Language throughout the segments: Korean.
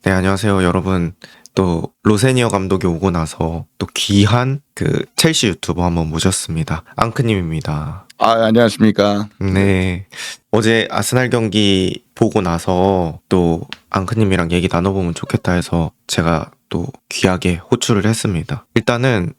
네, 안녕하세요, 여러분. 또 로세니어 감독이 오고 나서 또 귀한 그 첼시 유튜버 한번 모셨습니다. 앙크님입니다. 안녕하십니까. 네, 어제 아스날 경기 보고 나서 또 앙크님이랑 얘기 나눠보면 좋겠다 해서 제가 또 귀하게 호출을 했습니다. 일단은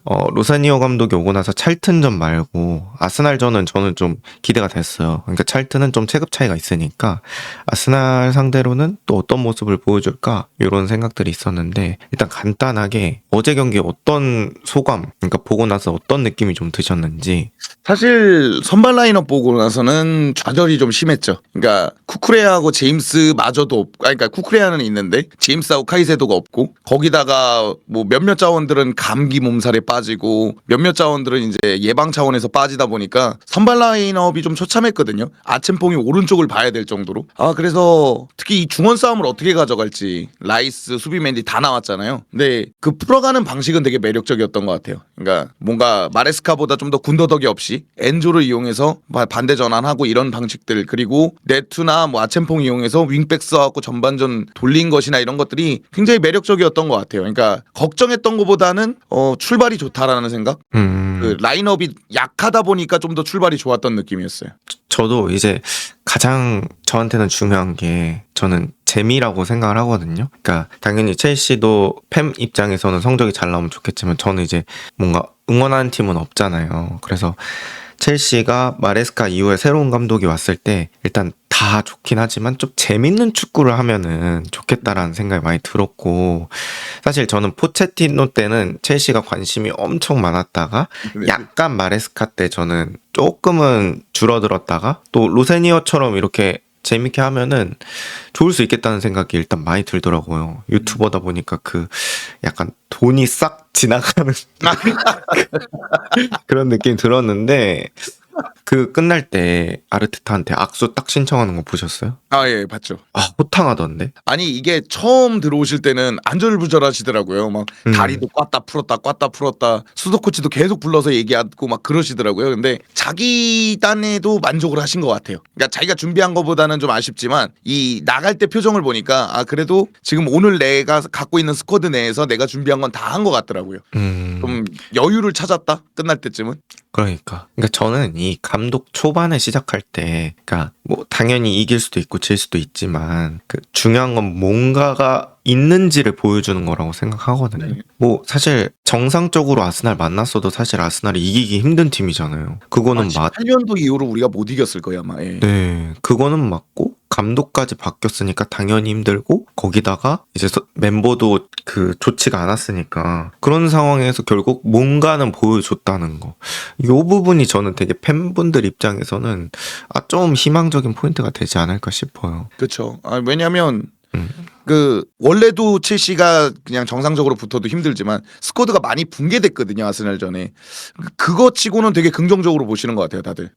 로세니어 감독이 오고 나서 찰튼전 말고 아스날전은 저는 좀 기대가 됐어요. 그러니까 찰튼은 좀 체급 차이가 있으니까 아스날 상대로는 또 어떤 모습을 보여줄까 이런 생각들이 있었는데, 일단 간단하게 어제 경기 어떤 소감, 그러니까 보고 나서 어떤 느낌이 좀 드셨는지. 사실 선발 라인업 보고 나서는 좌절이 좀 심했죠. 그러니까 쿠쿠레하고 제임스마저도 그러니까 쿠쿠레아는 있는데 제임스하고 카이세도가 없고, 거기다가 뭐 몇몇 자원들은 감기 몸살에 빠지고 몇몇 자원들은 이제 예방 차원에서 빠지다 보니까 선발 라인업이 좀 처참했거든요. 아첸퐁이 오른쪽을 봐야 될 정도로. 그래서 특히 이 중원 싸움을 어떻게 가져갈지, 라이스, 수비맨디 다 나왔잖아요. 근데 그 풀어가는 방식은 되게 매력적이었던 것 같아요. 그러니까 뭔가 마레스카보다 좀 더 군더더기 없이 엔조를 이용해서 반대 전환하고 이런 방식들, 그리고 네투나 뭐 아첸퐁 이용해서 윙백 써갖고 전반전 돌린 것이나 이런 것들이 굉장히 매력적이었던 것 같아요. 그러니까 걱정했던 것보다는 출발이 좋다라는 생각. 그 라인업이 약하다 보니까 좀 더 출발이 좋았던 느낌이었어요. 저도 이제 가장 저한테는 중요한 게, 저는 재미라고 생각을 하거든요. 그러니까 당연히 첼시도 팬 입장에서는 성적이 잘 나오면 좋겠지만, 저는 이제 뭔가 응원하는 팀은 없잖아요. 그래서 첼시가 마레스카 이후에 새로운 감독이 왔을 때 일단 다 좋긴 하지만 좀 재밌는 축구를 하면은 좋겠다라는 생각이 많이 들었고, 사실 저는 포체티노 때는 첼시가 관심이 엄청 많았다가 약간 마레스카 때 저는 조금은 줄어들었다가 또 로세니어처럼 이렇게 재밌게 하면은 좋을 수 있겠다는 생각이 일단 많이 들더라고요. 유튜버다 보니까 그 약간 돈이 싹 지나가는 그런 느낌이 들었는데, 그 끝날 때 아르테타한테 악수 딱 신청하는 거 보셨어요? 예, 봤죠. 호탕하던데? 아니 이게 처음 들어오실 때는 안절부절하시더라고요. 막 다리도 꽈다 풀었다. 수도 코치도 계속 불러서 얘기하고 막 그러시더라고요. 근데 자기 딴에도 만족을 하신 것 같아요. 그러니까 자기가 준비한 것보다는 좀 아쉽지만 이 나갈 때 표정을 보니까 그래도 지금 오늘 내가 갖고 있는 스쿼드 내에서 내가 준비한 건 다 한 것 같더라고요. 좀 여유를 찾았다 끝날 때쯤은. 그러니까 저는 이 감독 초반에 시작할 때, 그러니까 뭐 당연히 이길 수도 있고 질 수도 있지만 그 중요한 건 뭔가가 있는지를 보여주는 거라고 생각하거든요. 네. 뭐 사실 정상적으로 아스날 만났어도 사실 아스날이 이기기 힘든 팀이잖아요. 그거는 8년도 이후로 우리가 못 이겼을 거야 아마. 예. 네, 그거는 맞고, 감독까지 바뀌었으니까 당연히 힘들고, 거기다가 이제 멤버도 그 좋지가 않았으니까 그런 상황에서 결국 뭔가는 보여줬다는 거, 요 부분이 저는 되게 팬분들 입장에서는 좀 희망적인 포인트가 되지 않을까 싶어요. 그렇죠. 왜냐면 그 원래도 첼시가 그냥 정상적으로 붙어도 힘들지만 스쿼드가 많이 붕괴됐거든요, 아스날 전에. 그거 치고는 되게 긍정적으로 보시는 것 같아요, 다들.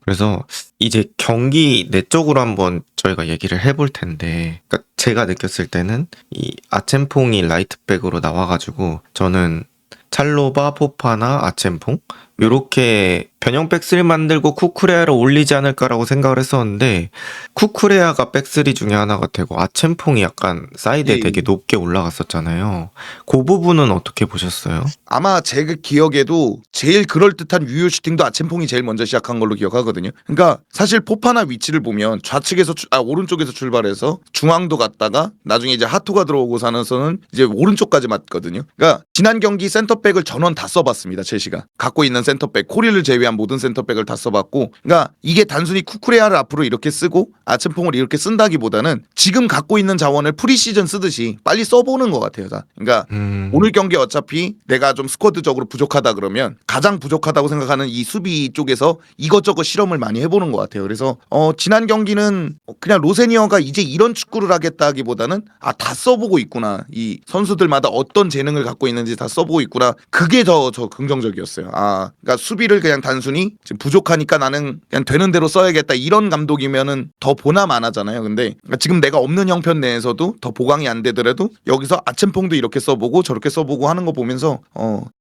그래서 이제 경기 내적으로 한번 저희가 얘기를 해볼 텐데, 그러니까 제가 느꼈을 때는 이 아첸퐁이 라이트백으로 나와가지고 저는 찰로바, 포파나, 아첸퐁 요렇게 변형 백스를 만들고 쿠쿠레아를 올리지 않을까라고 생각을 했었는데, 쿠쿠레아가 백스리 중에 하나가 되고 아첸퐁이 약간 사이드에 되게 높게 올라갔었잖아요. 그 부분은 어떻게 보셨어요? 아마 제 기억에도 제일 그럴듯한 유효 슈팅도 아첸퐁이 제일 먼저 시작한 걸로 기억하거든요. 그러니까 사실 포파나 위치를 보면 좌측에서 오른쪽에서 출발해서 중앙도 갔다가 나중에 이제 하토가 들어오고 사는서는 이제 오른쪽까지 맞거든요. 그러니까 지난 경기 센터백을 전원 다 써봤습니다. 첼시가 갖고 있는 센터백, 코리를 제외한 모든 센터백을 다 써봤고, 그러니까 이게 단순히 쿠쿠레아를 앞으로 이렇게 쓰고 아첸퐁을 이렇게 쓴다기보다는 지금 갖고 있는 자원을 프리시즌 쓰듯이 빨리 써보는 것 같아요. 그러니까 오늘 경기 어차피 내가 좀 스쿼드적으로 부족하다 그러면 가장 부족하다고 생각하는 이 수비 쪽에서 이것저것 실험을 많이 해보는 것 같아요. 그래서 지난 경기는 그냥 로세니어가 이제 이런 축구를 하겠다기보다는 다 써보고 있구나, 이 선수들마다 어떤 재능을 갖고 있는지 다 써보고 있구나, 그게 저 긍정적이었어요. 그러니까 수비를 그냥 단순히 지금 부족하니까 나는 그냥 되는 대로 써야겠다 이런 감독이면은 더 보남 안 하잖아요. 근데 지금 내가 없는 형편 내에서도 더 보강이 안 되더라도 여기서 아첸퐁도 이렇게 써보고 저렇게 써보고 하는 거 보면서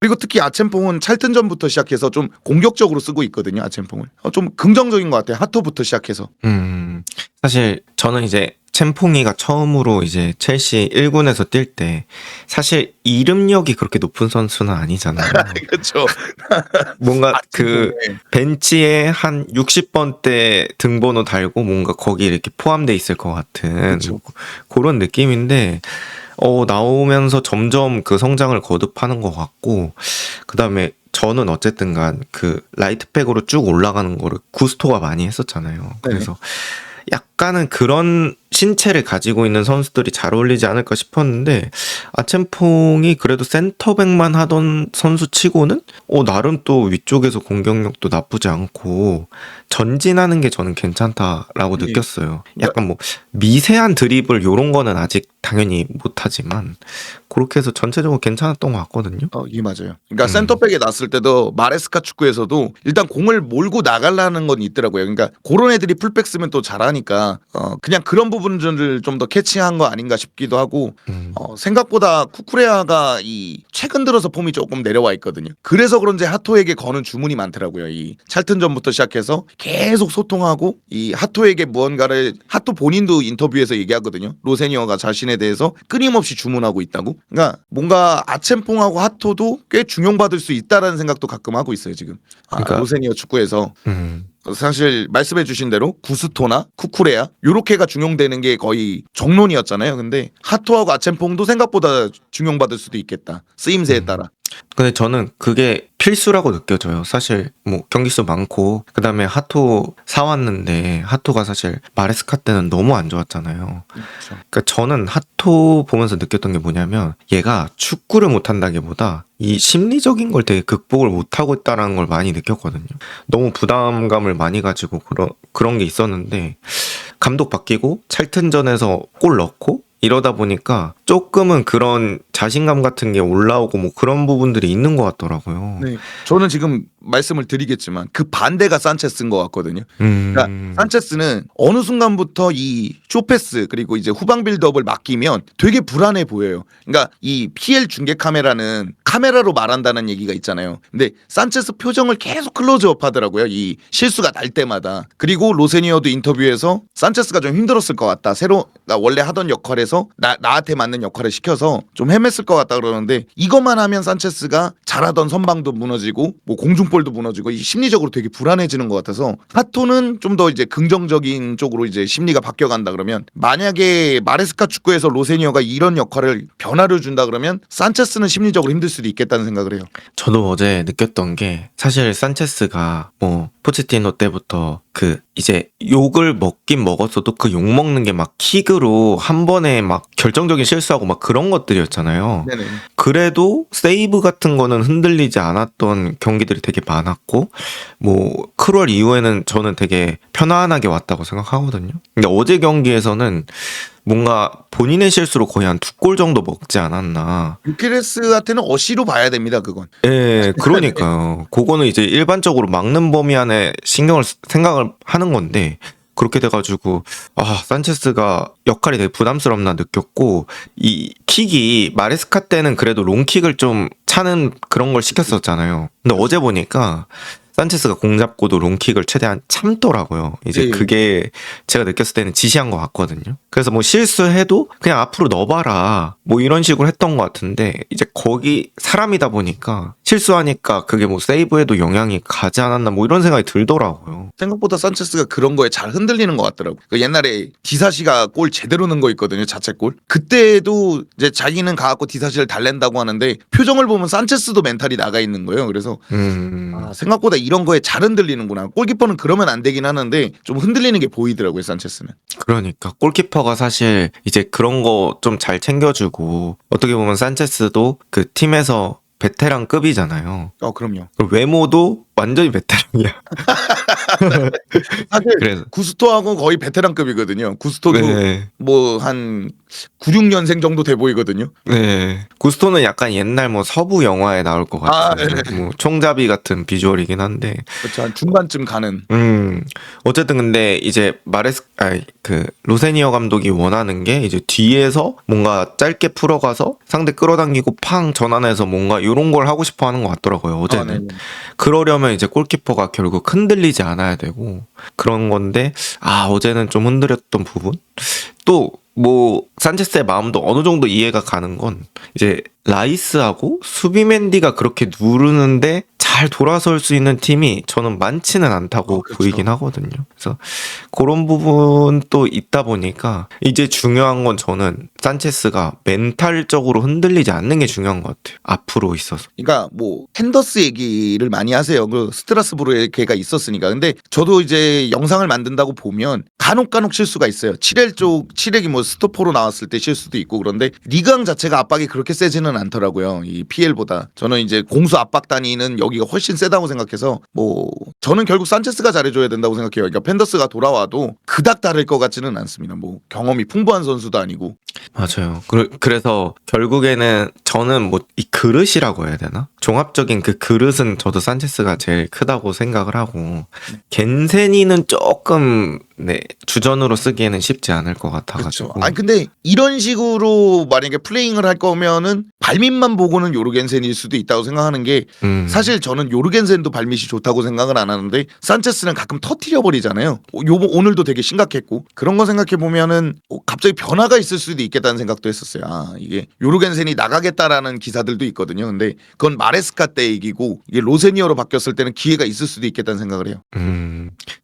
그리고 특히 아첸퐁은 찰튼전부터 시작해서 좀 공격적으로 쓰고 있거든요. 아첸퐁을 좀 긍정적인 것 같아요. 하토부터 시작해서. 사실 저는 이제 챈퐁이가 처음으로 이제 첼시 1군에서 뛸 때 사실 이름력이 그렇게 높은 선수는 아니잖아요. 그렇죠. 뭔가 그 네. 벤치에 한 60번대 등번호 달고 뭔가 거기 이렇게 포함돼 있을 것 같은 그쵸. 그런 느낌인데 나오면서 점점 그 성장을 거듭하는 것 같고 그다음에 저는 어쨌든간 그 라이트백으로 쭉 올라가는 거를 구스토가 많이 했었잖아요. 그래서 약간은 그런 신체를 가지고 있는 선수들이 잘 어울리지 않을까 싶었는데 아첸퐁이 그래도 센터백만 하던 선수 치고는 나름 또 위쪽에서 공격력도 나쁘지 않고 전진하는 게 저는 괜찮다라고 네. 느꼈어요. 약간 뭐 미세한 드리블 요런 거는 아직 당연히 못하지만 그렇게 해서 전체적으로 괜찮았던 것 같거든요. 이게 맞아요. 그러니까 센터백에 났을 때도 마레스카 축구에서도 일단 공을 몰고 나가려는 건 있더라고요. 그러니까 그런 애들이 풀백 쓰면 또 잘하니까 그냥 그런 부분들을 좀 더 캐치한 거 아닌가 싶기도 하고 생각보다 쿠쿠레아가 이 최근 들어서 폼이 조금 내려와 있거든요. 그래서 그런지 하토에게 거는 주문이 많더라고요. 이 찰튼전부터 시작해서 계속 소통하고 이 하토에게 무언가를 하토 본인도 인터뷰에서 얘기하거든요. 로세니어가 자신에 대해서 끊임없이 주문하고 있다고. 그러니까 뭔가 아첸퐁하고 하토도 꽤 중용받을 수 있다라는 생각도 가끔 하고 있어요 지금. 그러니까- 로세니어 축구에서. 음. 사실 말씀해주신 대로 구스토나 쿠쿠레아 요렇게가 중용되는 게 거의 정론이었잖아요. 근데 하토하고 아첸퐁도 생각보다 중용받을 수도 있겠다. 쓰임새에 따라. 근데 저는 그게 필수라고 느껴져요. 사실 뭐 경기수 많고 그다음에 하토 사왔는데 하토가 사실 마레스카 때는 너무 안 좋았잖아요. 그렇죠. 그러니까 저는 하토 보면서 느꼈던 게 뭐냐면 얘가 축구를 못한다기보다 이 심리적인 걸 되게 극복을 못하고 있다는 걸 많이 느꼈거든요. 너무 부담감을 많이 가지고 그런 게 있었는데 감독 바뀌고 찰튼전에서 골 넣고 이러다 보니까 조금은 그런 자신감 같은 게 올라오고 뭐 그런 부분들이 있는 것 같더라고요. 네. 저는 지금 말씀을 드리겠지만 그 반대가 산체스인 것 같거든요. 그러니까 산체스는 어느 순간부터 이 쇼패스 그리고 이제 후방 빌드업을 맡기면 되게 불안해 보여요. 그러니까 이 PL 중계 카메라는 카메라로 말한다는 얘기가 있잖아요. 근데 산체스 표정을 계속 클로즈업 하더라고요. 이 실수가 날 때마다. 그리고 로세니어도 인터뷰에서 산체스가 좀 힘들었을 것 같다. 나 원래 하던 역할에서 나한테 맞는 역할을 시켜서 좀 헤맸을 것 같다 그러는데 이것만 하면 산체스가 잘하던 선방도 무너지고 뭐 공중볼도 무너지고 이 심리적으로 되게 불안해지는 것 같아서 하토는 좀 더 이제 긍정적인 쪽으로 이제 심리가 바뀌어간다 그러면 만약에 마레스카 축구에서 로세니어가 이런 역할을 변화를 준다 그러면 산체스는 심리적으로 힘들 수도 있겠다는 생각을 해요. 저도 어제 느꼈던 게 사실 산체스가 뭐 포체티노 때부터 그 이제 욕을 먹긴 먹었어도 그 욕 먹는 게 막 킥으로 한 번에 막 결정적인 실수하고 막 그런 것들이었잖아요. 네네. 그래도 세이브 같은 거는 흔들리지 않았던 경기들이 되게 많았고 뭐 크롤 이후에는 저는 되게 편안하게 왔다고 생각하거든요. 근데 어제 경기에서는 뭔가 본인의 실수로 거의 한 2골 정도 먹지 않았나. 유케레스한테는 어시로 봐야 됩니다. 그건. 예, 그러니까요. 그거는 이제 일반적으로 막는 범위 안에 생각을 하는 건데 그렇게 돼가지고 산체스가 역할이 되게 부담스럽나 느꼈고 이 킥이 마레스카 때는 그래도 롱킥을 좀 차는 그런 걸 시켰었잖아요. 근데 어제 보니까 산체스가 공 잡고도 롱킥을 최대한 참더라고요. 이제 네. 그게 제가 느꼈을 때는 지시한 것 같거든요. 그래서 뭐 실수해도 그냥 앞으로 넣어봐라 뭐 이런 식으로 했던 것 같은데 이제 거기 사람이다 보니까 실수하니까 그게 뭐 세이브에도 영향이 가지 않았나 뭐 이런 생각이 들더라고요. 생각보다 산체스가 그런 거에 잘 흔들리는 것 같더라고. 그 옛날에 디사시가 골 제대로 넣은 거 있거든요. 자책골. 그때도 이제 자기는 가갖고 디사시를 달랜다고 하는데 표정을 보면 산체스도 멘탈이 나가 있는 거예요. 그래서 생각보다 이런 거에 잘 흔들리는구나. 골키퍼는 그러면 안 되긴 하는데 좀 흔들리는 게 보이더라고요. 산체스는. 그러니까 골키퍼가 사실 이제 그런 거 좀 잘 챙겨주고 어떻게 보면 산체스도 그 팀에서 베테랑급이잖아요. 그럼요. 그리고 외모도 완전히 베테랑이야. 사실 그래서 구스토하고 거의 베테랑급이거든요. 구스토도 네. 뭐 한 9, 6년생 정도 돼 보이거든요. 네. 구스토는 약간 옛날 뭐 서부 영화에 나올 것 같은 뭐 총잡이 같은 비주얼이긴 한데. 그렇죠. 한 중반쯤 가는. 어쨌든 근데 이제 그 로세니어 감독이 원하는 게 이제 뒤에서 뭔가 짧게 풀어가서 상대 끌어당기고 팡 전환해서 뭔가 이런 걸 하고 싶어 하는 것 같더라고요. 어제는. 그러려면 이제 골키퍼가 결국 흔들리지 않아야 되고 그런 건데 어제는 좀 흔들렸던 부분? 또 뭐 산체스의 마음도 어느 정도 이해가 가는 건 이제 라이스하고 수비맨디가 그렇게 누르는데 잘 돌아설 수 있는 팀이 저는 많지는 않다고 그렇죠. 보이긴 하거든요. 그래서 그런 부분도 있다 보니까 이제 중요한 건 저는 산체스가 멘탈적으로 흔들리지 않는 게 중요한 것 같아요. 앞으로 있어서. 그러니까 뭐 핸더스 얘기를 많이 하세요. 그 스트라스부르에 걔가 있었으니까. 근데 저도 이제 영상을 만든다고 보면 간혹 실수가 있어요. 7렉이 뭐 스토퍼로 나왔을 때 실수도 있고 그런데 리그왕 자체가 압박이 그렇게 세지는 않더라고요. 이 PL보다. 저는 이제 공수 압박 단위는 여기가 훨씬 세다고 생각해서 뭐 저는 결국 산체스가 잘해줘야 된다고 생각해요. 그러니까 펜더스가 돌아와도 그닥 다를 것 같지는 않습니다. 뭐 경험이 풍부한 선수도 아니고. 맞아요. 그래서 결국에는 저는 뭐 이 그릇이라고 해야 되나? 종합적인 그 그릇은 저도 산체스가 제일 크다고 생각을 하고 겐세니는 조금 주전으로 쓰기에는 쉽지 않을 것 같아가지고. 그렇죠. 아니 근데 이런 식으로 만약에 플레잉을 할 거면은 발밑만 보고는 요르겐센일 수도 있다고 생각하는 게 사실 저는 요르겐센도 발밑이 좋다고 생각을 안 하는데 산체스는 가끔 터트려 버리잖아요. 오늘도 되게 심각했고 그런 거 생각해 보면은 갑자기 변화가 있을 수도 있겠다는 생각도 했었어요. 아 이게 요르겐센이 나가겠다라는 기사들도 있거든요. 근데 그건 마레스카 때 얘기고 이게 로세니어로 바뀌었을 때는 기회가 있을 수도 있겠다는 생각을 해요.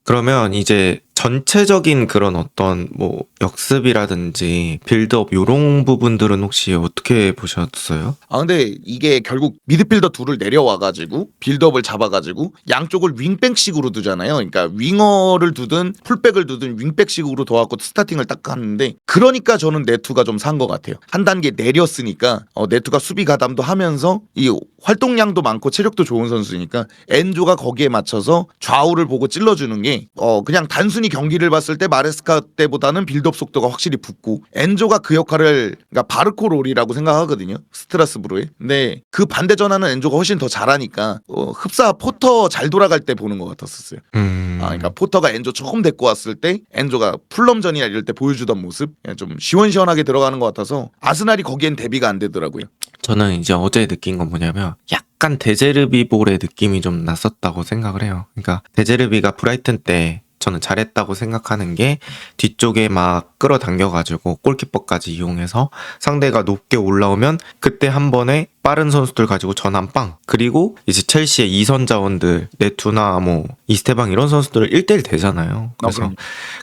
그러면 이제 전체적인 그런 어떤 뭐 역습이라든지 빌드업 요런 부분들은 혹시 어떻게 보셨어요? 아 근데 이게 결국 미드필더 둘을 내려와가지고 빌드업을 잡아가지고 양쪽을 윙백식으로 두잖아요. 그러니까 윙어를 두든 풀백을 두든 윙백식으로 도와갖고 스타팅을 딱 하는데 그러니까 저는 네투가 좀 산 것 같아요. 한 단계 내렸으니까 네투가 수비 가담도 하면서 이 활동량도 많고 체력도 좋은 선수니까 엔조가 거기에 맞춰서 좌우를 보고 찔러주는 게 그냥 단순히 경기를 봤을 때 마레스카 때보다는 빌드업 속도가 확실히 붙고 엔조가 그 역할을 그러니까 바르코 롤이라고 생각하거든요. 스트라스부르에. 근데 그 반대 전환은 엔조가 훨씬 더 잘하니까 흡사 포터 잘 돌아갈 때 보는 것 같았었어요. 그러니까 포터가 엔조 조금 데리고 왔을 때 엔조가 풀럼전이나 이럴 때 보여주던 모습 좀 시원시원하게 들어가는 것 같아서 아스날이 거기엔 대비가 안 되더라고요. 저는 이제 어제 느낀 건 뭐냐면 약간 데제르비 볼의 느낌이 좀 났었다고 생각을 해요. 그러니까 데제르비가 브라이튼 때 저는 잘했다고 생각하는 게 뒤쪽에 막 끌어당겨가지고 골키퍼까지 이용해서 상대가 높게 올라오면 그때 한 번에 빠른 선수들 가지고 전환 빵. 그리고 이제 첼시의 2선 자원들 네투나 뭐 이스테방 이런 선수들을 1대1 되잖아요. 그래서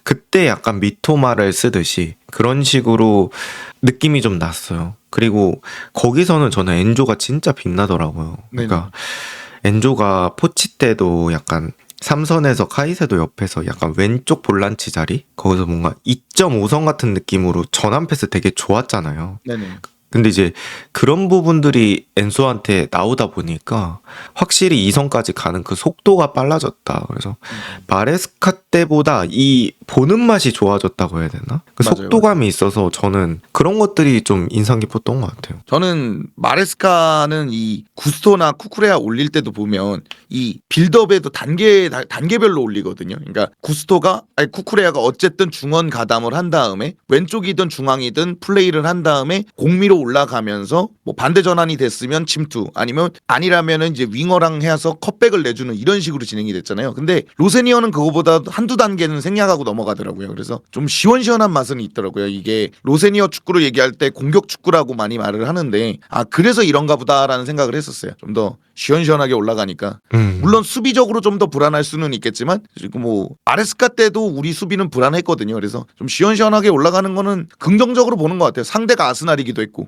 그때 약간 미토마를 쓰듯이 그런 식으로 느낌이 좀 났어요. 그리고 거기서는 저는 엔조가 진짜 빛나더라고요. 그러니까 엔조가 포치 때도 약간 3선에서 카이세도 옆에서 약간 왼쪽 볼란치 자리? 거기서 뭔가 2.5선 같은 느낌으로 전환 패스 되게 좋았잖아요. 네네. 근데 이제 그런 부분들이 엔소한테 나오다 보니까 확실히 2선까지 가는 그 속도가 빨라졌다. 그래서 마레스카 때보다 이 보는 맛이 좋아졌다고 해야 되나? 그 맞아요, 속도감이 있어서 저는 그런 것들이 좀 인상 깊었던 것 같아요. 저는 마레스카는 이 구스토나 쿠쿠레아 올릴 때도 보면 이 빌드업에도 단계별로 올리거든요. 그러니까 쿠쿠레아가 어쨌든 중원 가담을 한 다음에 왼쪽이든 중앙이든 플레이를 한 다음에 공미로 올라가면서 뭐 반대 전환이 됐으면 침투 아니라면은 이제 윙어랑 해서 컷백을 내주는 이런 식으로 진행이 됐잖아요. 근데 로세니어는 그거보다 한두 단계는 생략하고 넘어가더라고요. 그래서 좀 시원시원한 맛은 있더라고요. 이게 로세니어 축구를 얘기할 때 공격 축구라고 많이 말을 하는데 그래서 이런가 보다라는 생각을 했었어요. 좀 더 시원시원하게 올라가니까 물론 수비적으로 좀 더 불안할 수는 있겠지만 지금 뭐 마레스카 때도 우리 수비는 불안했거든요. 그래서 좀 시원시원하게 올라가는 거는 긍정적으로 보는 것 같아요. 상대가 아스날이기도 했고.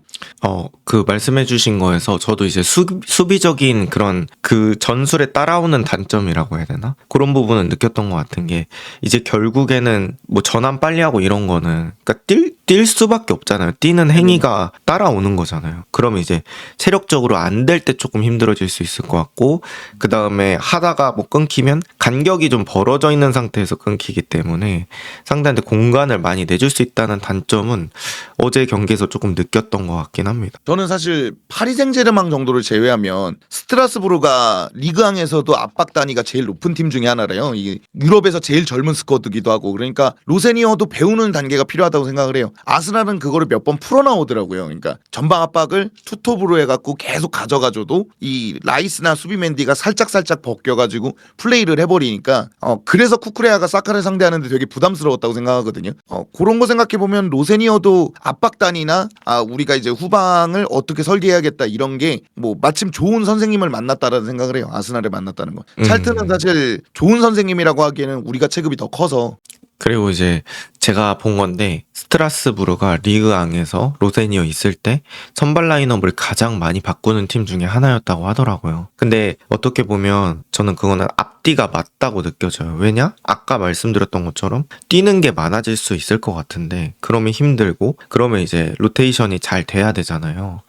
그 말씀해주신 거에서 저도 이제 수비적인 그런 그 전술에 따라오는 단점이라고 해야 되나? 그런 부분은 느꼈던 것 같은 게 이제 결국에는 뭐 전환 빨리 하고 이런 거는 그러니까 뛸 수밖에 없잖아요. 뛰는 행위가 따라오는 거잖아요. 그러면 이제 체력적으로 안 될 때 조금 힘들어질 수 있을 것 같고 그 다음에 하다가 뭐 끊기면 간격이 좀 벌어져 있는 상태에서 끊기기 때문에 상대한테 공간을 많이 내줄 수 있다는 단점은 어제 경기에서 조금 느꼈던 것 같긴 합니다. 저는 저는 사실 파리 생제르맹 정도를 제외하면 스트라스부르가 리그앙에서도 압박 단위가 제일 높은 팀 중에 하나래요. 이 유럽에서 제일 젊은 스쿼드기도 하고 그러니까 로세니어도 배우는 단계가 필요하다고 생각을 해요. 아스날은 그거를 몇 번 풀어나오더라고요. 그러니까 전방 압박을 투톱으로 해갖고 계속 가져가줘도 이 라이스나 수비맨디가 살짝 벗겨가지고 플레이를 해버리니까 그래서 쿠쿠레아가 사카를 상대하는데 되게 부담스러웠다고 생각하거든요. 그런 거 생각해 보면 로세니어도 압박 단위나 우리가 이제 후방을 어떻게 설계해야겠다 이런 게 뭐 마침 좋은 선생님을 만났다라는 생각을 해요. 아스날에 만났다는 거. 찰트는 사실 좋은 선생님이라고 하기에는 우리가 체급이 더 커서. 그리고 이제 제가 본 건데 스트라스부르가 리그앙에서 로세니어 있을 때 선발 라인업을 가장 많이 바꾸는 팀 중에 하나였다고 하더라고요. 근데 어떻게 보면 저는 그거는 앞뒤가 맞다고 느껴져요. 왜냐? 아까 말씀드렸던 것처럼 뛰는 게 많아질 수 있을 것 같은데 그러면 힘들고 그러면 이제 로테이션이 잘 돼야 되잖아요.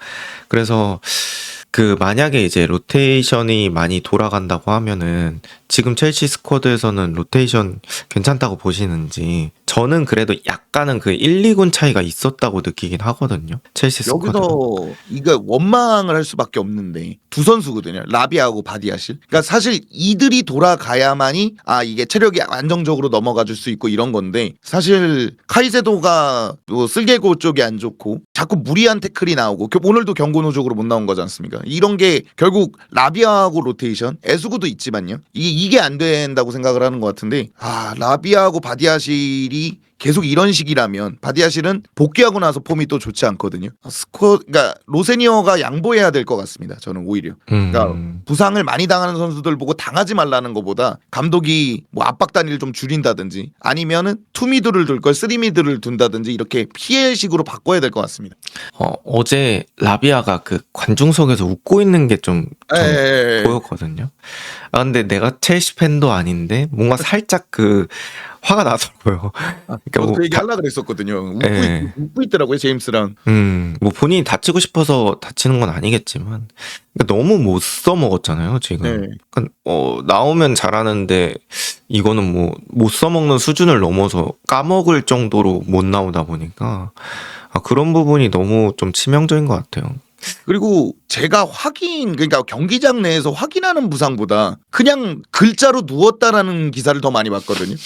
그래서 만약에 이제 로테이션이 많이 돌아간다고 하면은 지금 첼시 스쿼드에서는 로테이션 괜찮다고 보시는지 저는 그래도 약간은 1, 2군 차이가 있었다고 느끼긴 하거든요. 첼시 스쿼드. 여기서 이거 원망을 할 수밖에 없는데 두 선수거든요. 라비아하고 바디아실. 그러니까 사실 이들이 돌아가야만이 이게 체력이 안정적으로 넘어가 줄 수 있고 이런 건데 사실 카이세도가 쓸개고 쪽이 안 좋고 자꾸 무리한 태클이 나오고 오늘도 경고노적으로 못 나온 거지 않습니까? 이런 게 결국 라비아하고 로테이션 에스구도 있지만요. 이게 안 된다고 생각을 하는 것 같은데 라비아하고 바디아실이 계속 이런 식이라면 바디아실은 복귀하고 나서 폼이 또 좋지 않거든요. 그러니까 로세니어가 양보해야 될 것 같습니다. 저는 오히려. 그러니까 부상을 많이 당하는 선수들 보고 당하지 말라는 것보다 감독이 뭐 압박 단위를 좀 줄인다든지 아니면은 투미드를 둘 걸 쓰리미드를 둔다든지 이렇게 피해식으로 바꿔야 될 것 같습니다. 어제 라비아가 관중석에서 웃고 있는 게 좀 보였거든요. 근데 내가 첼시 팬도 아닌데 뭔가 살짝 화가 나더라고요. 그러니까 그 얘기 하려고 그랬었거든요. 웃고 있더라고요, 제임스랑. 뭐 본인이 다치고 싶어서 다치는 건 아니겠지만 그러니까 너무 못 써먹었잖아요, 지금. 그러니까 나오면 잘하는데 이거는 뭐 못 써먹는 수준을 넘어서 까먹을 정도로 못 나오다 보니까 그런 부분이 너무 좀 치명적인 것 같아요. 그리고 제가 그러니까 경기장 내에서 확인하는 부상보다 그냥 글자로 누웠다라는 기사를 더 많이 봤거든요.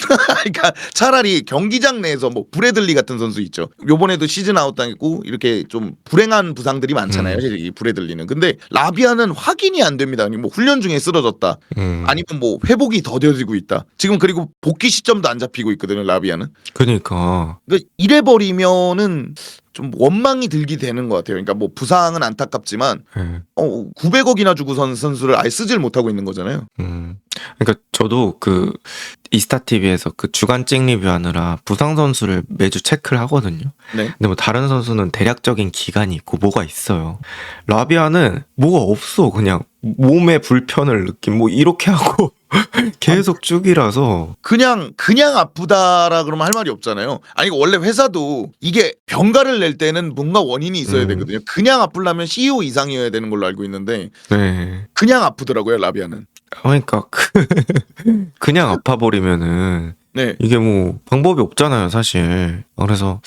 그러니까 차라리 경기장 내에서 뭐 브래들리 같은 선수 있죠. 요번에도 시즌 아웃 당했고 이렇게 좀 불행한 부상들이 많잖아요. 이 브래들리는. 근데 라비아는 확인이 안 됩니다. 뭐 훈련 중에 쓰러졌다. 아니면 뭐 회복이 더뎌지고 있다. 지금 그리고 복귀 시점도 안 잡히고 있거든요. 라비아는. 그러니까 이래 버리면은 좀 원망이 들게 되는 것 같아요. 그러니까 뭐 부상은 안타깝지만 900억이나 주고 선수를 아예 쓰질 못하고 있는 거잖아요. 그러니까 저도 이스타 TV에서 주간 찍 리뷰하느라 부상 선수를 매주 체크를 하거든요. 네. 근데 뭐 다른 선수는 대략적인 기간이 있고 뭐가 있어요. 라비아는 뭐가 없어. 그냥 몸에 불편을 느낌 뭐 이렇게 하고 계속 쭉이라서 그냥 아프다라 그러면 할 말이 없잖아요. 아니 원래 회사도 이게 병가를 낼 때는 뭔가 원인이 있어야 되거든요. 그냥 아프려면 CEO 이상이어야 되는 걸로 알고 있는데 그냥 아프더라고요, 라비아는. 그러니까 그냥 아파버리면은 이게 뭐 방법이 없잖아요, 사실. 그래서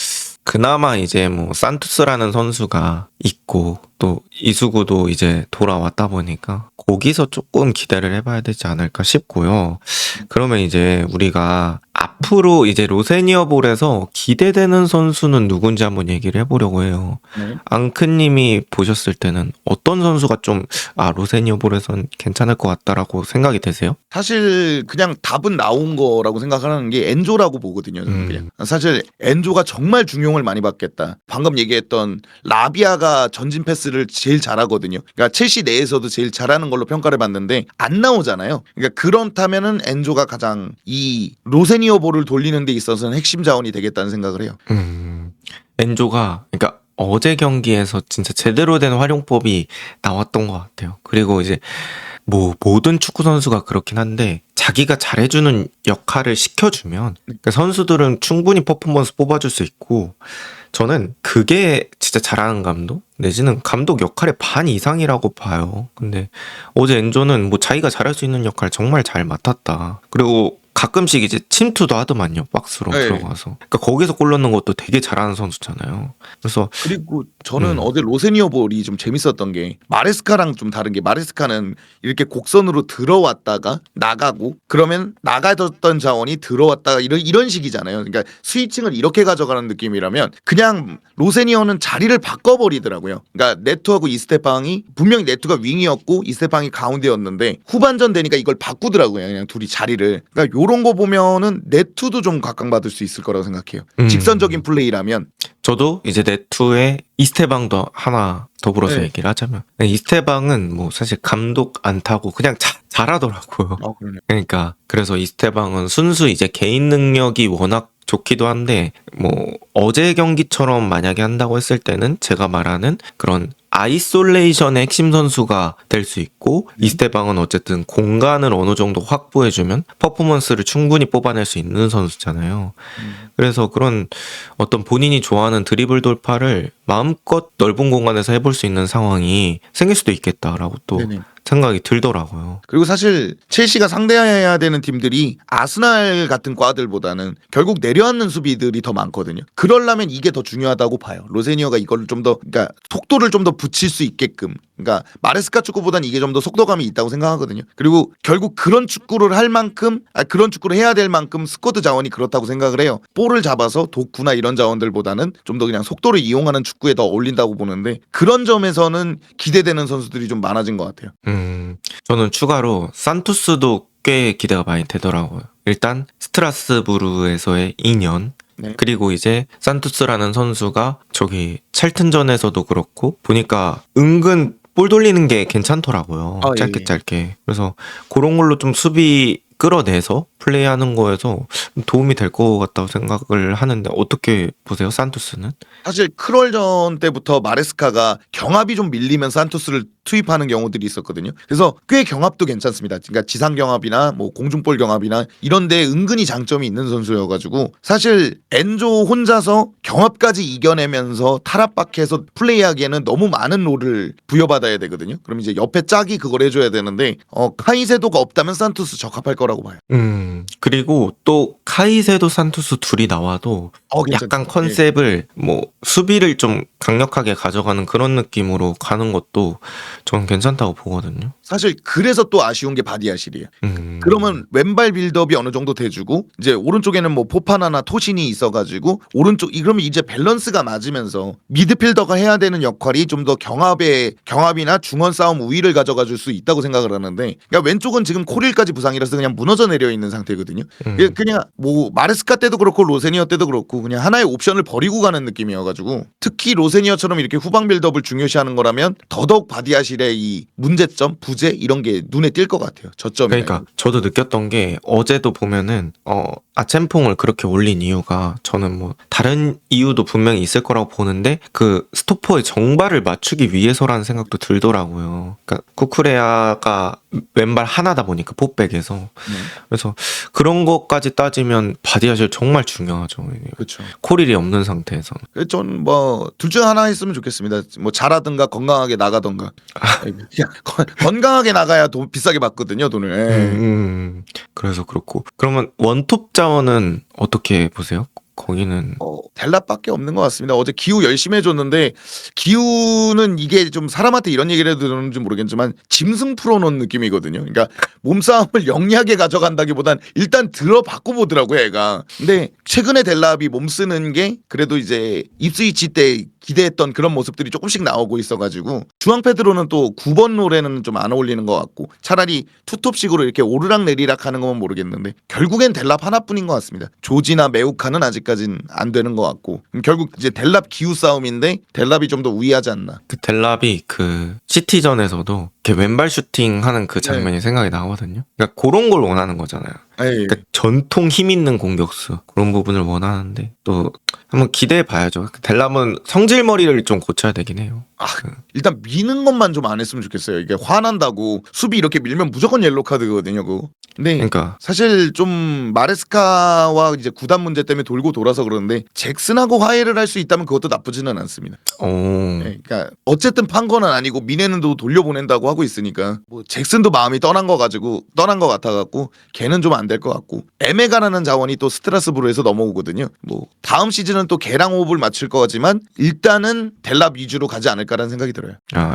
그나마 이제 뭐 산투스라는 선수가 있고 또 이수구도 이제 돌아왔다 보니까 거기서 조금 기대를 해봐야 되지 않을까 싶고요. 그러면 이제 우리가 앞으로 이제 로세니어볼에서 기대되는 선수는 누군지 한번 얘기를 해보려고 해요. 앙크님이 보셨을 때는 어떤 선수가 좀 로세니어볼에선 괜찮을 것 같다라고 생각이 되세요? 사실 그냥 답은 나온 거라고 생각하는 게 엔조라고 보거든요. 저는 그냥 사실 엔조가 정말 중용을 많이 받겠다. 방금 얘기했던 라비아가 전진 패스를 제일 잘하거든요. 그러니까 첼시 내에서도 제일 잘하는 걸로 평가를 받는데 안 나오잖아요. 그러니까 그렇다면은 엔조가 가장 이 로세니어볼을 돌리는 데 있어서는 핵심 자원이 되겠다는 생각을 해요. 엔조가 그러니까 어제 경기에서 진짜 제대로 된 활용법이 나왔던 것 같아요. 그리고 이제 뭐 모든 축구 선수가 그렇긴 한데 자기가 잘해주는 역할을 시켜주면 그러니까 선수들은 충분히 퍼포먼스 뽑아줄 수 있고 저는 그게 진짜 잘하는 감독 내지는 감독 역할의 반 이상이라고 봐요. 근데 어제 엔조는 뭐 자기가 잘할 수 있는 역할 정말 잘 맡았다. 그리고 가끔씩 이제 침투도 하더만요. 박스로 네. 들어가서. 그러니까 거기서 골 넣는 것도 되게 잘하는 선수잖아요. 그래서 그리고 저는 음. 어제 로세니어 볼이 좀 재밌었던 게 마레스카랑 좀 다른 게 마레스카는 이렇게 곡선으로 들어왔다가 나가고 그러면 나가던 자원이 들어왔다가 이런 식이잖아요. 그러니까 스위칭을 이렇게 가져가는 느낌이라면 그냥 로세니어는 자리를 바꿔버리더라고요. 그러니까 네투하고 이스테방이 분명히 네투가 윙이었고 이스테방이 가운데였는데 후반전 되니까 이걸 바꾸더라고요. 그냥 둘이 자리를. 그러니까 요런 거 보면은 네투도 좀 각광받을 수 있을 거라고 생각해요. 직선적인 플레이라면. 저도 이제 네투의 이스테방도 하나 더불어서 네. 얘기를 하자면 이스테방은 뭐 사실 감독 안 타고 그냥 잘하더라고요. 그러네. 그러니까 그래서 이스테방은 순수 이제 개인 능력이 워낙 좋기도 한데 뭐 어제 경기처럼 만약에 한다고 했을 때는 제가 말하는 그런 아이솔레이션의 핵심 선수가 될 수 있고 이스테방은 어쨌든 공간을 어느 정도 확보해주면 퍼포먼스를 충분히 뽑아낼 수 있는 선수잖아요. 그래서 그런 어떤 본인이 좋아하는 드리블 돌파를 마음껏 넓은 공간에서 해볼 수 있는 상황이 생길 수도 있겠다라고 또 네네. 생각이 들더라고요. 그리고 사실 첼시가 상대해야 되는 팀들이 아스날 같은 과들보다는 결국 내려앉는 수비들이 더 많거든요. 그러려면 이게 더 중요하다고 봐요. 로세니어가 이걸 좀 더 그러니까 속도를 좀 더 붙일 수 있게끔. 그러니까 마레스카 축구보다는 이게 좀 더 속도감이 있다고 생각하거든요. 그리고 결국 그런 축구를 할 만큼 그런 축구를 해야 될 만큼 스쿼드 자원이 그렇다고 생각을 해요. 볼을 잡아서 도쿠나 이런 자원들보다는 좀 더 그냥 속도를 이용하는 축구에 더 어울린다고 보는데 그런 점에서는 기대되는 선수들이 좀 많아진 것 같아요. 저는 추가로 산토스도 꽤 기대가 많이 되더라고요. 일단 스트라스부르에서의 2년 네. 그리고 이제 산토스라는 선수가 저기 찰튼전에서도 그렇고 보니까 은근 볼 돌리는 게 괜찮더라고요. 아, 예, 짧게 예. 짧게. 그래서 그런 걸로 좀 수비 끌어내서 플레이하는 거에서 도움이 될 것 같다고 생각을 하는데 어떻게 보세요, 산토스는? 사실 크롤전 때부터 마레스카가 경합이 좀 밀리면 산토스를 투입하는 경우들이 있었거든요. 그래서 꽤 경합도 괜찮습니다. 그러니까 지상 경합이나 뭐 공중볼 경합이나 이런데 은근히 장점이 있는 선수여가지고 사실 엔조 혼자서 경합까지 이겨내면서 탈압박해서 플레이하기에는 너무 많은 롤을 부여받아야 되거든요. 그럼 이제 옆에 짝이 그걸 해줘야 되는데 카이세도가 없다면 산토스 적합할 거라고 봐요. 그리고 또 카이세도 산토스 둘이 나와도 약간 괜찮죠. 컨셉을 뭐 수비를 좀 강력하게 가져가는 그런 느낌으로 가는 것도 저는 괜찮다고 보거든요. 사실 그래서 또 아쉬운 게 바디아실이에요. 그러면 왼발 빌드업이 어느 정도 돼주고 이제 오른쪽에는 뭐 포파나나 토신이 있어가지고 오른쪽 그러면 이제 밸런스가 맞으면서 미드필더가 해야 되는 역할이 좀 더 경합이나 중원 싸움 우위를 가져가줄 수 있다고 생각을 하는데 그러니까 왼쪽은 지금 코릴까지 부상이라서 그냥 무너져 내려 있는 상태거든요. 그냥 뭐 마레스카 때도 그렇고 로세니어 때도 그렇고 그냥 하나의 옵션을 버리고 가는 느낌이어가지고 특히 로세니어처럼 이렇게 후방 빌드업을 중요시하는 거라면 더더욱 바디아실의 이 문제점, 부재 이런 게 눈에 띌 것 같아요. 저점이. 그러니까 저도 느꼈던 게 어제도 보면은 아쳔퐁을 그렇게 올린 이유가 저는 뭐 다른 이유도 분명히 있을 거라고 보는데 그 스토퍼의 정발을 맞추기 위해서라는 생각도 들더라고요. 그러니까 쿠쿠레아가 왼발 하나다 보니까 포백에서 그래서 그런 것까지 따지면 바디아실 정말 중요하죠. 그렇죠. 코릴이 없는 상태에서. 전 뭐 둘 중 하나 했으면 좋겠습니다. 뭐 잘하든가 건강하게 나가든가. 건강하게 나가야 돈 비싸게 받거든요, 돈을. 그래서 그렇고 그러면 원톱 자원은 어떻게 보세요? 거기는 델랍밖에 없는 것 같습니다. 어제 기우 열심히 해줬는데 기우는 이게 좀 사람한테 이런 얘기를 해도 되는지 모르겠지만 짐승 풀어놓은 느낌이거든요. 그러니까 몸싸움을 영리하게 가져간다기보단 일단 들어 바꿔보더라고요, 애가. 근데 최근에 델랍이 몸 쓰는 게 그래도 이제 입스위치 때 기대했던 그런 모습들이 조금씩 나오고 있어가지고 중앙 패드로는 또 9번 롤에는 좀 안 어울리는 것 같고 차라리 투톱식으로 이렇게 오르락 내리락 하는 건 모르겠는데 결국엔 델랍 하나뿐인 것 같습니다. 조지나 메우카는 아직까진 안 되는 것 같고 결국 이제 델랍 기우 싸움인데 델랍이 좀 더 우위하지 않나. 그 델랍이 그 시티전에서도 이렇게 왼발 슈팅하는 그 장면이 생각이 나거든요. 그러니까 그런 걸 원하는 거잖아요. 에이. 그러니까 전통 힘 있는 공격수 그런 부분을 원하는데 또 한번 기대해 봐야죠. 델랍은 성질머리를 좀 고쳐야 되긴 해요. 일단 미는 것만 좀 안 했으면 좋겠어요. 이게 화난다고 수비 이렇게 밀면 무조건 옐로 카드거든요. 그거. 네. 그러니까 사실 좀 마레스카와 이제 구단 문제 때문에 돌고 돌아서 그러는데 잭슨하고 화해를 할 수 있다면 그것도 나쁘지는 않습니다. 네, 그러니까 어쨌든 판 거는 아니고 미네는 또 돌려보낸다고 하고 있으니까 뭐 잭슨도 마음이 떠난 거 같아갖고 걔는 좀 안 될 것 같고 에메가라는 자원이 또 스트라스부르에서 넘어오거든요. 뭐 다음 시즌은 또 걔랑 호흡을 맞출 거지만 일단은 델랍 위주로 가지 않을까라는 생각이 들어요.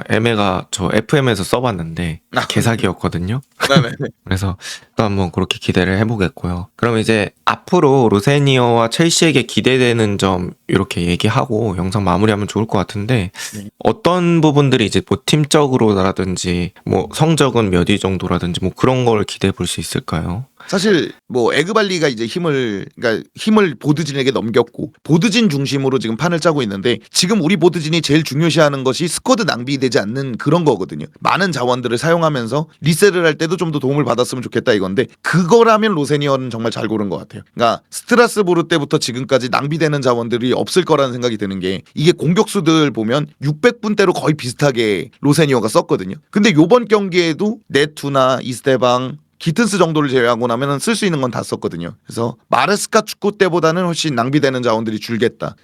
에메가 저 FM에서 써봤는데 개사기였거든요. 네네. 그래서 또 한번 그렇게 기대를 해보겠고요. 그럼 이제 앞으로 로세니어와 첼시에게 기대되는 점 이렇게 얘기하고 영상 마무리하면 좋을 것 같은데 네. 어떤 부분들이 이제 뭐 팀적으로라든지 뭐 성적은 몇 위 정도라든지 뭐 그런 걸 기대해 볼 수 있을까요? 사실 뭐 에그발리가 이제 힘을 보드진에게 넘겼고 보드진 중심으로 지금 판을 짜고 있는데 지금 우리 보드진이 제일 중요시하는 것이 스쿼드 낭비되지 않는 그런 거거든요. 많은 자원들을 사용하면서 리셋을 할 때도 좀 더 도움을 받았으면 좋겠다 이건데 그거라면 로세니어는 정말 잘 고른 것 같아요. 그러니까 스트라스부르 때부터 지금까지 낭비되는 자원들이 없을 거라는 생각이 드는 게 이게 공격수들 보면 600분대로 거의 비슷하게 로세니어가 썼거든요. 근데 요번 경기에도 네투나 이스테방 기튼스 정도를 제외하고 나면은 쓸 수 있는 건 다 썼거든요. 그래서 마레스카 축구 때보다는 훨씬 낭비되는 자원들이 줄겠다.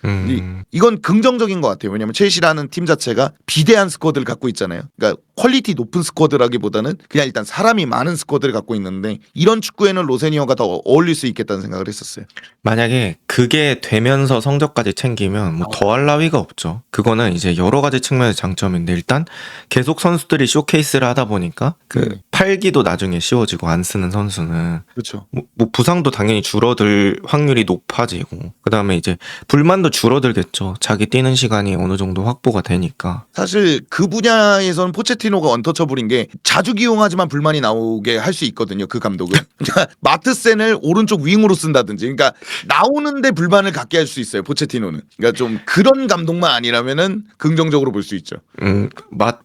이건 긍정적인 것 같아요. 왜냐하면 첼시라는 팀 자체가 비대한 스쿼드를 갖고 있잖아요. 그러니까 퀄리티 높은 스쿼드라기보다는 그냥 일단 사람이 많은 스쿼드를 갖고 있는데 이런 축구에는 로세니어가 더 어울릴 수 있겠다는 생각을 했었어요. 만약에 그게 되면서 성적까지 챙기면 뭐 더할 나위가 없죠. 그거는 이제 여러 가지 측면의 장점인데 일단 계속 선수들이 쇼케이스를 하다 보니까 그 팔기도 나중에 쉬워지고 안 쓰는 선수는 그렇죠. 뭐 부상도 당연히 줄어들 확률이 높아지고 그다음에 이제 불만도 줄어들겠죠. 자기 뛰는 시간이 어느 정도 확보가 되니까. 사실 그 분야에서는 포체티노가 언터처블인 게 자주 기용하지만 불만이 나오게 할 수 있거든요. 그 감독은. 그러니까 마트센을 오른쪽 윙으로 쓴다든지 그러니까 나오는데 불만을 갖게 할 수 있어요. 포체티노는. 그러니까 좀 그런 감독만 아니라면은 긍정적으로 볼 수 있죠.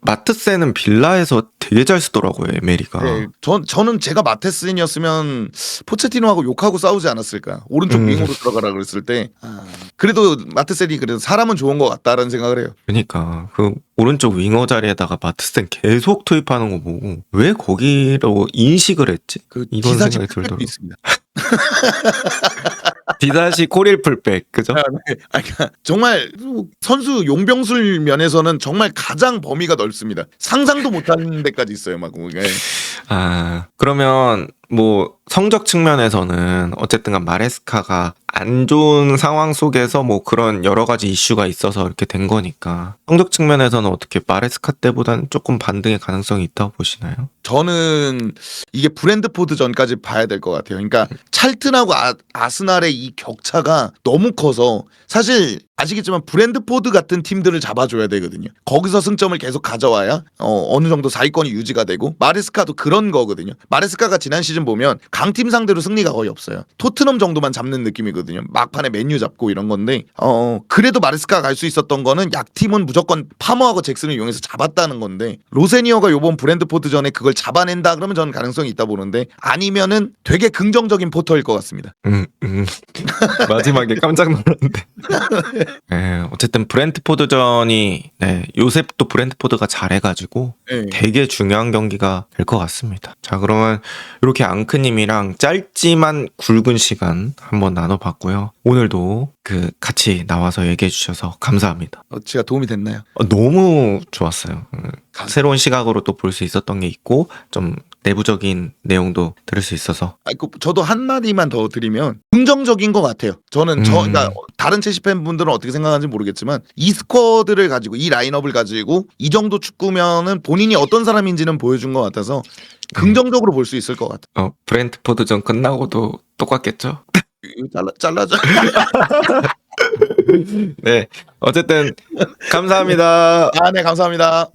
마트센은 빌라에서 되게 잘 쓰더라고요. 에메리가. 네, 저는 제가 마테슨이었으면 포체티노하고 욕하고 싸우지 않았을까. 오른쪽 윙으로 들어가라 그랬을 때 그래도 마테센이 그래도 사람은 좋은 것 같다라는 생각을 해요. 그러니까 그 오른쪽 윙어 자리에다가 마트센 계속 투입하는 거 보고 왜 거기로 인식을 했지? 그 이런 디사시 생각이 풀백도 들더라고. 있습니다. 디다시 코릴 풀백 그죠? 네. 그러니까 정말 선수 용병술 면에서는 정말 가장 범위가 넓습니다. 상상도 못하는 데까지 있어요, 막. 네. 그러면 뭐 성적 측면에서는 어쨌든 마레스카가 안 좋은 상황 속에서 뭐 그런 여러 가지 이슈가 있어서 이렇게 된 거니까 성적 측면에서는 어떻게 마레스카 때보다는 조금 반등의 가능성이 있다고 보시나요? 저는 이게 브랜드포드 전까지 봐야 될 것 같아요. 그러니까 찰튼하고 아스날의 이 격차가 너무 커서 사실 아시겠지만 브랜드포드 같은 팀들을 잡아줘야 되거든요. 거기서 승점을 계속 가져와야 어느 정도 상위권이 유지가 되고 마레스카도 그런 거거든요. 마레스카가 지난 시즌 보면 강팀 상대로 승리가 거의 없어요. 토트넘 정도만 잡는 느낌이거든요. 막판에 맨유 잡고 이런 건데 그래도 마레스카가 갈 수 있었던 거는 약팀은 무조건 파머하고 잭슨을 이용해서 잡았다는 건데 로세니어가 요번 브랜드포드 전에 그걸 잡아낸다 그러면 저는 가능성이 있다 보는데 아니면은 되게 긍정적인 포터일 것 같습니다. 마지막에 깜짝 놀랐는데. 네, 어쨌든 브랜트포드전이 요셉도 브랜트포드가 잘해가지고 되게 중요한 경기가 될 것 같습니다. 자, 그러면 이렇게 앙크님이랑 짧지만 굵은 시간 한번 나눠봤고요. 오늘도 같이 나와서 얘기해 주셔서 감사합니다. 제가 도움이 됐나요? 너무 좋았어요. 새로운 시각으로 또 볼 수 있었던 게 있고 좀 내부적인 내용도 들을 수 있어서. 저도 한마디만 더 드리면 긍정적인 것 같아요. 저는 그러니까 다른 첼시 팬분들은 어떻게 생각하는지 모르겠지만 이 스쿼드를 가지고 이 라인업을 가지고 이 정도 축구면은 본인이 어떤 사람인지는 보여준 것 같아서 긍정적으로 볼 수 있을 것 같아요. 브랜트포드전 끝나고도 똑같겠죠? 잘라줘. 네, 어쨌든 감사합니다. 네, 감사합니다.